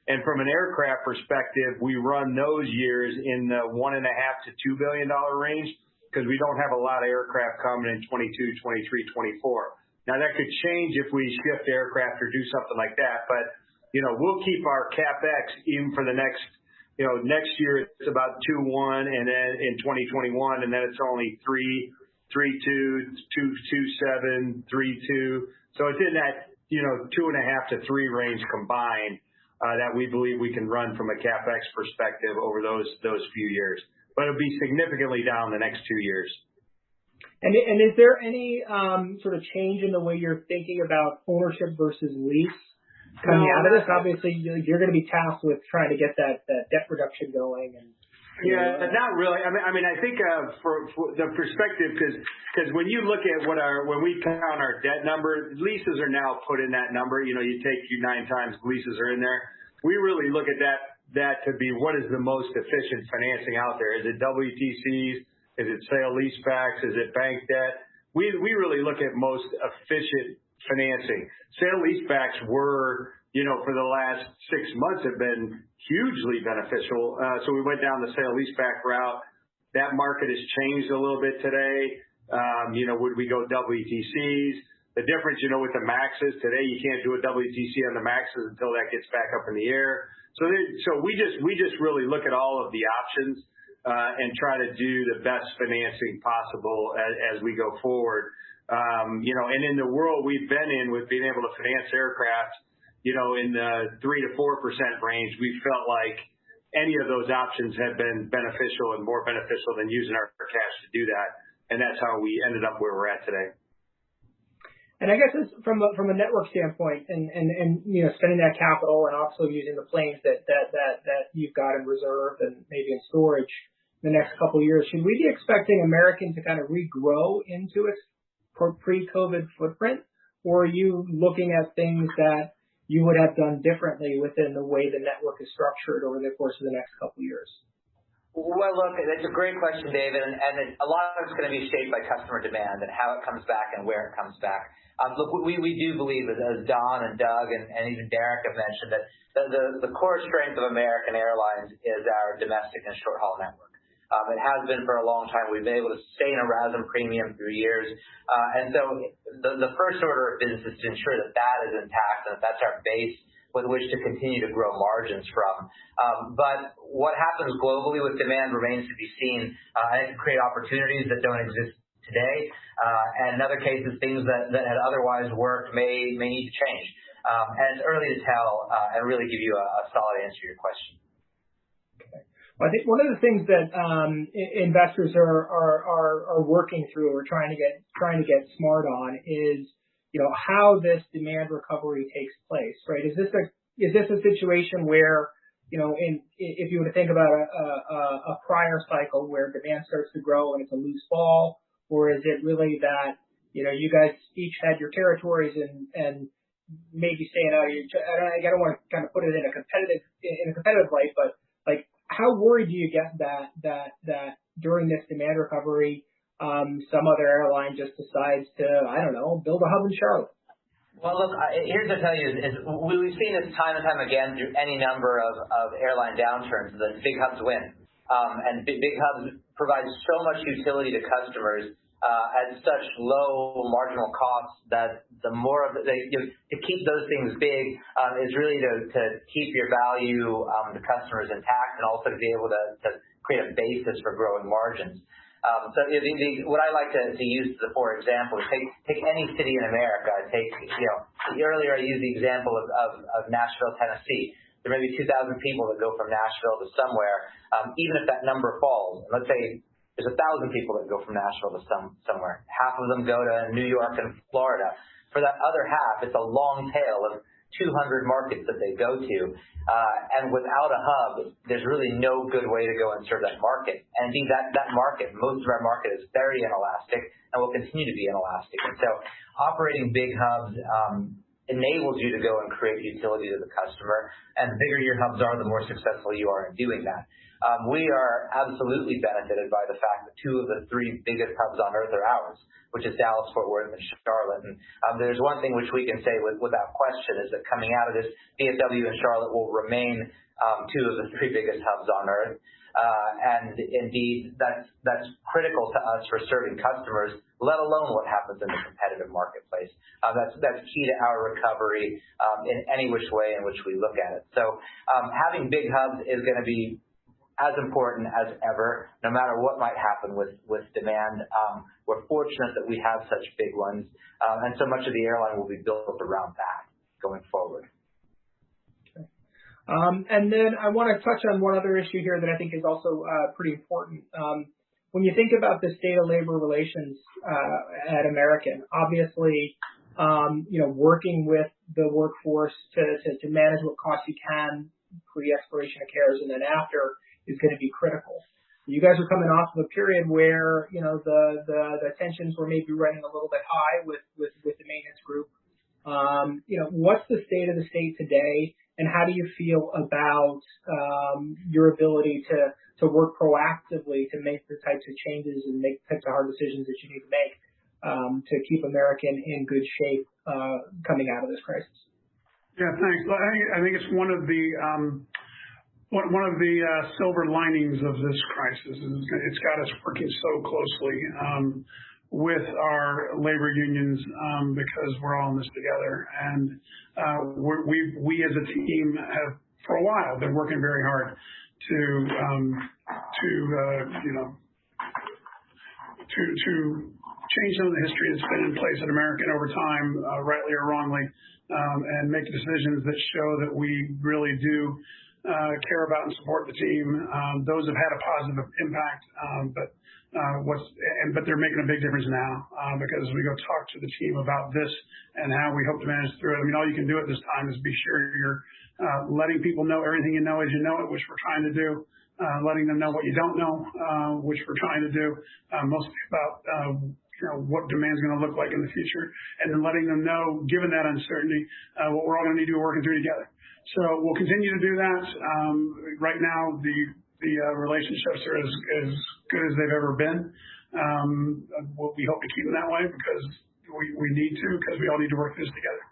And from an aircraft perspective, we run those years in the $1.5 to $2 billion range because we don't have a lot of aircraft coming in 22, 23, 24. Now that could change if we shift aircraft or do something like that, but we'll keep our CapEx even for the next year it's about 2.1, and then in 2021, and then it's only 3.2, 2.7, 3.2. So it's in that 2.5 to 3 range combined. That we believe we can run from a CapEx perspective over those few years. But it'll be significantly down the next 2 years. And is there any sort of change in the way you're thinking about ownership versus lease coming out of this? Obviously, you're going to be tasked with trying to get that debt reduction going. Yeah, not really. I mean, I think for the perspective, because when you look at when we count our debt number, leases are now put in that number. You take 9 times leases are in there. We really look at that to be what is the most efficient financing out there. Is it WTCs? Is it sale leasebacks? Is it bank debt? We really look at most efficient financing. Sale leasebacks were, for the last 6 months have been hugely beneficial. So we went down the sale leaseback route. That market has changed a little bit today. Would we go WTCs? The difference, with the Maxes today, you can't do a WTC on the Maxes until that gets back up in the air. So we just really look at all of the options and try to do the best financing possible as we go forward. And in the world we've been in with being able to finance aircraft, in the 3 to 4% range, we felt like any of those options have been beneficial and more beneficial than using our cash to do that. And that's how we ended up where we're at today. And I guess from a network standpoint and spending that capital and also using the planes that you've got in reserve and maybe in storage in the next couple of years, should we be expecting American to kind of regrow into its pre-COVID footprint? Or are you looking at things that you would have done differently within the way the network is structured over the course of the next couple of years? Well, look, that's a great question, David, and a lot of it's going to be shaped by customer demand and how it comes back and where it comes back. Look, we do believe, as Don and Doug and even Derek have mentioned, that the core strength of American Airlines is our domestic and short-haul network. It has been for a long time. We've been able to sustain a RASM premium through years. And so the first order of business is to ensure that is intact and that's our base with which to continue to grow margins from. But what happens globally with demand remains to be seen. And it can create opportunities that don't exist today. And in other cases, things that had otherwise worked may need to change. And it's early to tell and really give you a solid answer to your question. I think one of the things that investors are working through or trying to get smart on is how this demand recovery takes place, right? Is this a situation where if you were to think about a prior cycle where demand starts to grow and it's a loose ball, or is it really that you guys each had your territories and maybe staying out of your I don't want to kind of put it in a competitive light, but like, how worried do you get that during this demand recovery, some other airline just decides to, I don't know, build a hub in Charlotte? Well, look, here's what I'll tell you is we've seen this time and time again through any number of airline downturns that big hubs win. And big hubs provide so much utility to customers at such low marginal costs that the more of to keep those things big is really to keep your value to customers intact and also to be able to create a basis for growing margins. What I like to use for example is take any city in America. Earlier I used the example of Nashville, Tennessee. There may be 2,000 people that go from Nashville to somewhere. Even if that number falls, let's say there's 1,000 people that go from Nashville to somewhere. Half of them go to New York and Florida. For that other half, it's a long tail of 200 markets that they go to. And without a hub, there's really no good way to go and serve that market. And indeed, that market, most of our market is very inelastic and will continue to be inelastic. And so operating big hubs enables you to go and create utility to the customer. And the bigger your hubs are, the more successful you are in doing that. We are absolutely benefited by the fact that 2 of the 3 biggest hubs on earth are ours, which is Dallas, Fort Worth, and Charlotte. And there's one thing which we can say without question is that coming out of this, DFW and Charlotte will remain 2 of the 3 biggest hubs on earth. And indeed, that's critical to us for serving customers, let alone what happens in the competitive marketplace. That's key to our recovery in any which way in which we look at it. So having big hubs is going to be as important as ever, no matter what might happen with demand. We're fortunate that we have such big ones, and so much of the airline will be built around that going forward. Okay. And then I want to touch on one other issue here that I think is also pretty important. When you think about the state of labor relations at American, obviously, working with the workforce to manage what costs you can pre-expiration of CARES and then after is going to be critical. You guys are coming off of a period where, the tensions were maybe running a little bit high with the maintenance group. What's the state of the state today, and how do you feel about your ability to work proactively to make the types of changes and make the types of hard decisions that you need to make to keep American in good shape coming out of this crisis? Yeah, thanks. I think it's one of the silver linings of this crisis is it's got us working so closely with our labor unions because we're all in this together. And we as a team have for a while been working very hard to change some of the history that's been in place at American over time, rightly or wrongly, and make decisions that show that we really do care about and support the team. Those have had a positive impact, but they're making a big difference now because as we go talk to the team about this and how we hope to manage through it. I mean, all you can do at this time is be sure you're letting people know everything you know as you know it, which we're trying to do. Letting them know what you don't know, which we're trying to do. Mostly about what demand's going to look like in the future, and then letting them know, given that uncertainty, what we're all going to need to do working through together. So we'll continue to do that. Right now, the relationships are as good as they've ever been. We hope to keep them that way because we need to, because we all need to work this together.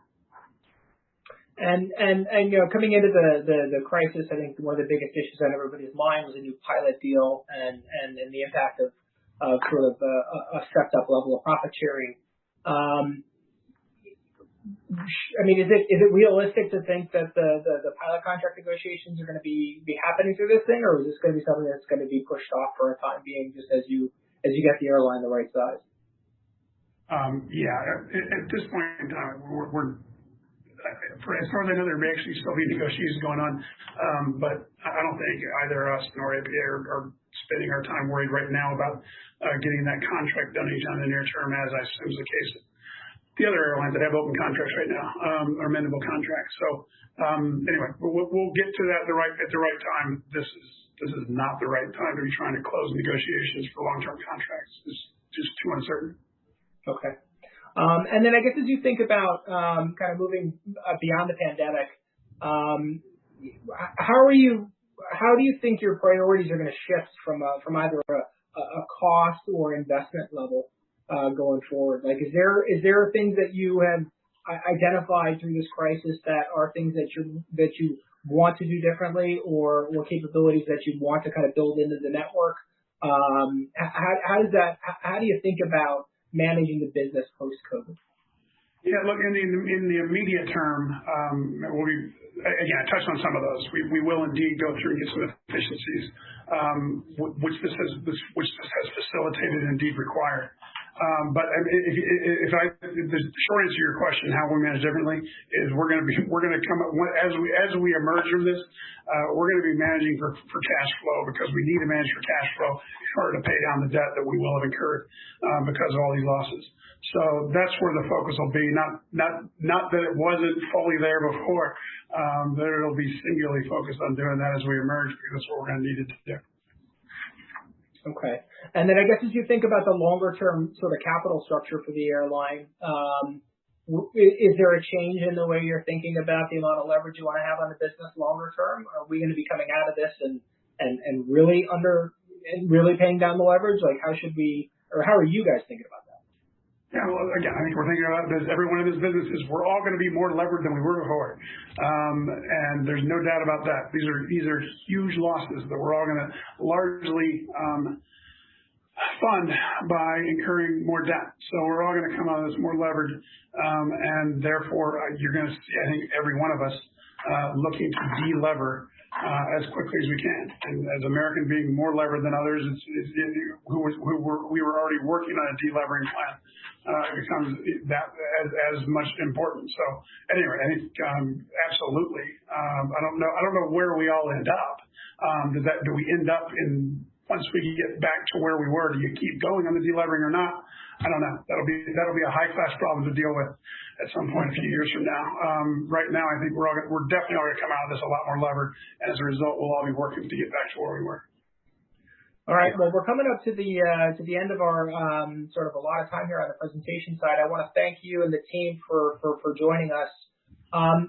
And coming into the crisis, I think one of the biggest issues on everybody's mind was a new pilot deal and the impact of sort of a stepped up level of profit sharing. I mean, is it realistic to think that the pilot contract negotiations are going to be happening through this thing, or is this going to be something that's going to be pushed off for a time being, just as you get the airline the right size? At this point in time, we're as far as I know, there may actually still be negotiations going on, but I don't think either us nor APA are spending our time worried right now about getting that contract done anytime in the near term, as I assume is the case. The other airlines that have open contracts right now are amendable contracts. So anyway, we'll get to that at the right time. This is not the right time to be trying to close negotiations for long-term contracts. It's just too uncertain. Okay. And then I guess as you think about kind of moving beyond the pandemic, how do you think your priorities are going to shift from either a cost or investment level going forward? Like, is there things that you have identified through this crisis that are things that you want to do differently, or capabilities that you want to kind of build into the network? How do you think about managing the business post-COVID? Yeah, look, in the immediate term, again, I touched on some of those. We will indeed go through and get some efficiencies, which this has facilitated and indeed required. But the short answer to your question, how we manage differently, is we're going to come up as we emerge from this. We're going to be managing for cash flow, because we need to manage for cash flow in order to pay down the debt that we will have incurred because of all these losses. So that's where the focus will be. Not that it wasn't fully there before, but it'll be singularly focused on doing that as we emerge, because that's what we're going to need to do. Okay. And then I guess as you think about the longer term sort of capital structure for the airline, is there a change in the way you're thinking about the amount of leverage you want to have on the business longer term? Are we going to be coming out of this and really paying down the leverage? Like, how are you guys thinking about that? Yeah, well, again, I think we're thinking about this. Every one of these businesses, we're all going to be more levered than we were before, and there's no doubt about that. These are huge losses that we're all going to largely fund by incurring more debt. So we're all going to come out of this more levered, and therefore you're going to see, I think, every one of us looking to de-lever as quickly as we can. And as American being more levered than others, we were already working on a de-levering plan. It becomes that as much important. So anyway, I think absolutely. I don't know where we all end up. Do we end up in, once we get back to where we were, do you keep going on the de-levering or not? I don't know. That'll be a high class problem to deal with at some point a few years from now. Right now, I think we're definitely all going to come out of this a lot more levered, and as a result, we'll all be working to get back to where we were. All right. Well, we're coming up to the end of our sort of a lot of time here on the presentation side. I want to thank you and the team for joining us.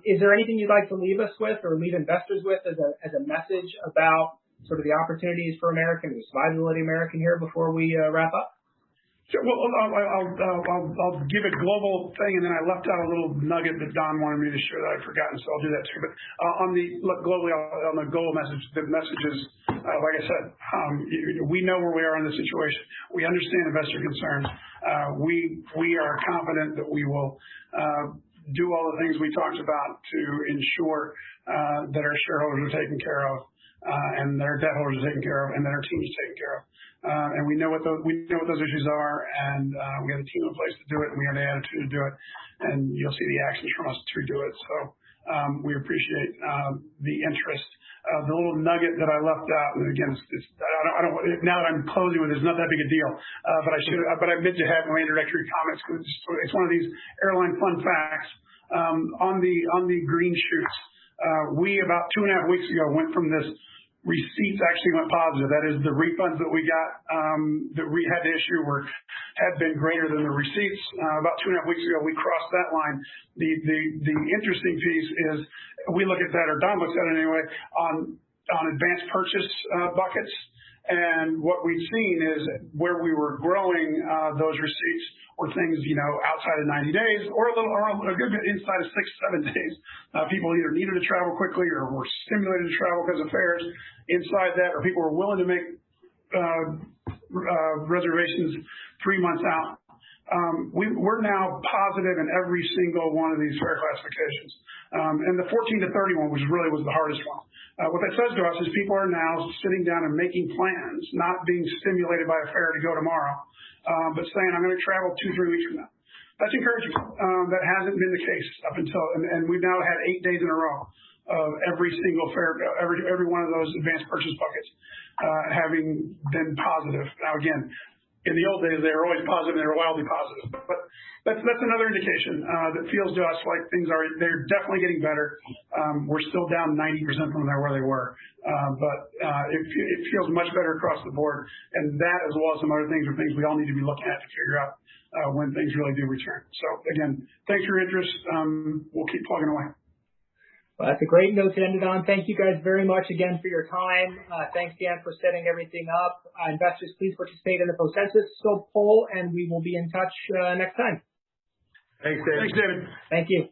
Is there anything you'd like to leave us with, or leave investors with, as a message about sort of the opportunities for American, the survivability of American here before we wrap up? Sure. Well, I'll give a global thing, and then I left out a little nugget that Don wanted me to share that I'd forgotten, so I'll do that too. But globally, on the global message, the message is, like I said, we know where we are in this situation. We understand investor concerns. We are confident that we will do all the things we talked about to ensure that our shareholders are taken care of, and that our debt holders are taken care of, and that our team is taken care of. And we know what those issues are, and we have a team in place to do it, and we have the attitude to do it, and you'll see the actions from us to do it. So we appreciate the interest. The little nugget that I left out, and again, I don't. Now that I'm closing with it, it's not that big a deal. But I meant to have my introductory comments, because it's one of these airline fun facts. On the green shoots, we about 2.5 weeks ago went from this. Receipts actually went positive. That is, the refunds that we got that we had to issue had been greater than the receipts. About 2.5 weeks ago, we crossed that line. The interesting piece is we look at that, or Don looks at it anyway, on advanced purchase buckets. And what we've seen is where we were growing those receipts were things, outside of 90 days or a good bit inside of 6-7 days. People either needed to travel quickly or were stimulated to travel because of fares inside that, or people were willing to make reservations 3 months out. We're now positive in every single one of these fare classifications. And the 14 to 31 was the hardest one. What that says to us is people are now sitting down and making plans, not being stimulated by a fare to go tomorrow, but saying, I'm going to travel 2-3 weeks from now. That's encouraging. That hasn't been the case up until, and we've now had 8 days in a row of every single fare, every one of those advanced purchase buckets having been positive. Now, again, in the old days, they were always positive, and they were wildly positive. But that's another indication that feels to us like they're definitely getting better. We're still down 90% from where they were. But it feels much better across the board. And that, as well as some other things, are things we all need to be looking at to figure out when things really do return. So, again, thanks for your interest. We'll keep plugging away. Well, that's a great note to end it on. Thank you guys very much again for your time. Thanks, Dan, for setting everything up. Investors, please participate in the consensus poll, and we will be in touch next time. Thanks, David. Thanks, David. Thank you.